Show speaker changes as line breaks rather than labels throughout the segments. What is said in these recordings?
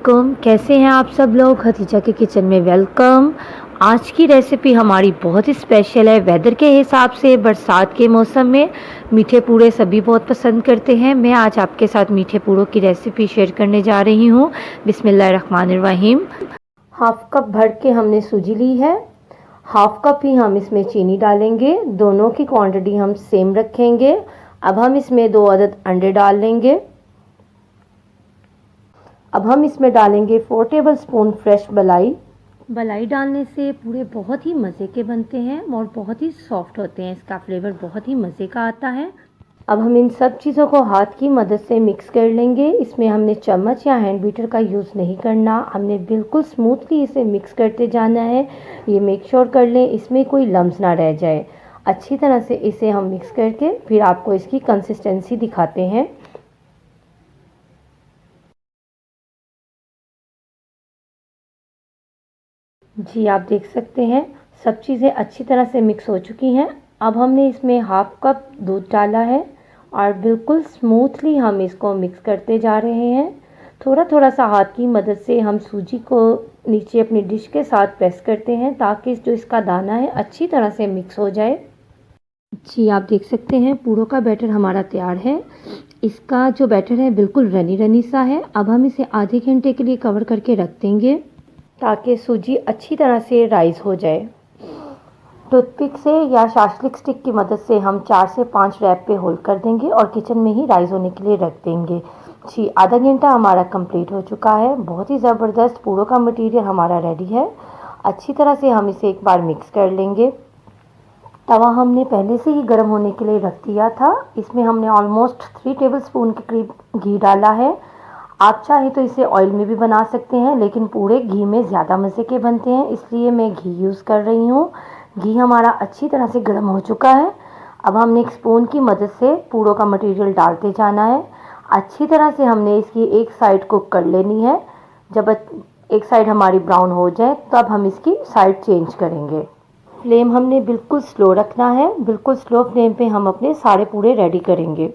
अस्सलामुअलैकुम। कैसे हैं आप सब लोग? खदीजा के किचन में वेलकम। आज की रेसिपी हमारी बहुत ही स्पेशल है। वेदर के हिसाब से बरसात के मौसम में मीठे पूड़े सभी बहुत पसंद करते हैं। मैं आज आपके साथ मीठे पूड़ों की रेसिपी शेयर करने जा रही हूँ। बिस्मिल्लाहिर्रहमानिर्रहीम। हाफ कप भर के हमने सूजी ली है। हाफ कप ही हम इसमें चीनी डालेंगे। दोनों की क्वांटिटी हम सेम रखेंगे। अब हम इसमें 2 अदद अंडे डाल लेंगे। अब हम इसमें डालेंगे 4 टेबल स्पून फ्रेश मलाई डालने से पूरे बहुत ही मज़े के बनते हैं और बहुत ही सॉफ्ट होते हैं। इसका फ्लेवर बहुत ही मज़े का आता है। अब हम इन सब चीज़ों को हाथ की मदद से मिक्स कर लेंगे। इसमें हमने चम्मच या हैंड बीटर का यूज़ नहीं करना। हमने बिल्कुल स्मूथली इसे मिक्स करते जाना है। ये मेक श्योर कर लें इसमें कोई लम्स ना रह जाए। अच्छी तरह से इसे हम मिक्स करके फिर आपको इसकी कंसिस्टेंसी दिखाते हैं। जी आप देख सकते हैं सब चीज़ें अच्छी तरह से मिक्स हो चुकी हैं। अब हमने इसमें हाफ कप दूध डाला है और बिल्कुल स्मूथली हम इसको मिक्स करते जा रहे हैं। थोड़ा थोड़ा सा हाथ की मदद से हम सूजी को नीचे अपनी डिश के साथ प्रेस करते हैं ताकि जो इसका दाना है अच्छी तरह से मिक्स हो जाए। जी आप देख सकते हैं पूड़ों का बैटर हमारा तैयार है। इसका जो बैटर है बिल्कुल रनी रनी सा है। अब हम इसे आधे घंटे के लिए कवर करके रख देंगे ताकि सूजी अच्छी तरह से राइस हो जाए। टूथपिक से या शाशलिक स्टिक की मदद से हम 4 से 5 रैप पे होल्ड कर देंगे और किचन में ही राइस होने के लिए रख देंगे। जी आधा घंटा हमारा कंप्लीट हो चुका है। बहुत ही ज़बरदस्त पूड़ों का मटेरियल हमारा रेडी है। अच्छी तरह से हम इसे एक बार मिक्स कर लेंगे। तवा हमने पहले से ही गर्म होने के लिए रख दिया था। इसमें हमने ऑलमोस्ट 3 टेबल स्पून के करीब घी डाला है। आप चाहे तो इसे ऑयल में भी बना सकते हैं लेकिन पूरे घी में ज़्यादा मज़े के बनते हैं इसलिए मैं घी यूज़ कर रही हूँ। घी हमारा अच्छी तरह से गर्म हो चुका है। अब हमने एक स्पून की मदद से पूड़ों का मटेरियल डालते जाना है। अच्छी तरह से हमने इसकी एक साइड कुक कर लेनी है। जब एक साइड हमारी ब्राउन हो जाए तब हम इसकी साइड चेंज करेंगे। फ्लेम हमने बिल्कुल स्लो रखना है। बिल्कुल स्लो फ्लेम पे हम अपने सारे पूड़े रेडी करेंगे।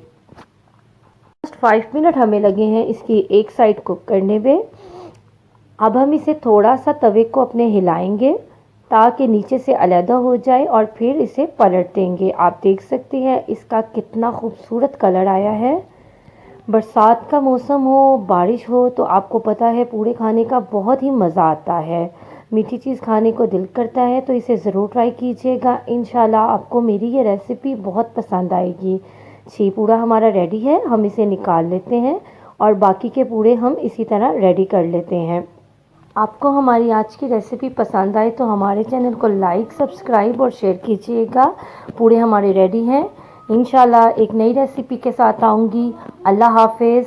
5 मिनट हमें लगे हैं इसकी एक साइड कुक करने में। अब हम इसे थोड़ा सा तवे को अपने हिलाएंगे ताकि नीचे से अलग हो जाए और फिर इसे पलट देंगे। आप देख सकते हैं इसका कितना खूबसूरत कलर आया है। बरसात का मौसम हो बारिश हो तो आपको पता है पूड़े खाने का बहुत ही मज़ा आता है। मीठी चीज़ खाने को दिल करता है तो इसे ज़रूर ट्राई कीजिएगा। इंशाल्लाह आपको मेरी ये रेसिपी बहुत पसंद आएगी। जी पूड़ा हमारा रेडी है। हम इसे निकाल लेते हैं और बाकी के पूड़े हम इसी तरह रेडी कर लेते हैं। आपको हमारी आज की रेसिपी पसंद आए तो हमारे चैनल को लाइक सब्सक्राइब और शेयर कीजिएगा। पूड़े हमारे रेडी हैं। इंशाल्लाह एक नई रेसिपी के साथ आऊँगी। अल्लाह हाफिज़।